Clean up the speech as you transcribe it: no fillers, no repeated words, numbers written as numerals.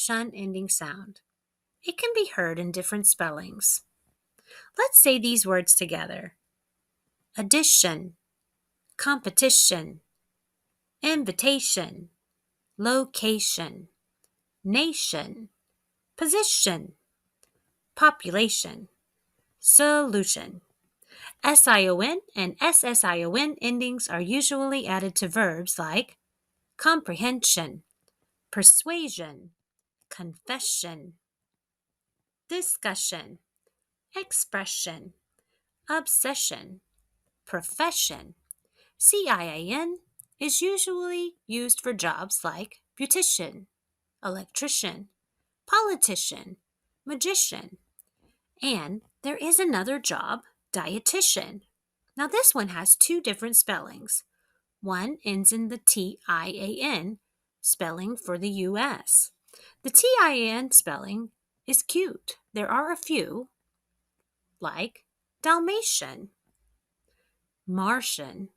SHUN ending sound. It can be heard in different spellings. Let's say these words together. Addition, competition, invitation, location, nation, position, population, solution. SION and SSION endings are usually added to verbs like comprehension, persuasion, confession, discussion, expression, obsession, profession. CIAN is usually used for jobs like beautician, electrician, politician, magician. And there is another job, dietitian. Now this one has two different spellings. One ends in the TIAN, spelling for the US. The TIAN spelling is cute. There are a few, like Dalmatian, Martian,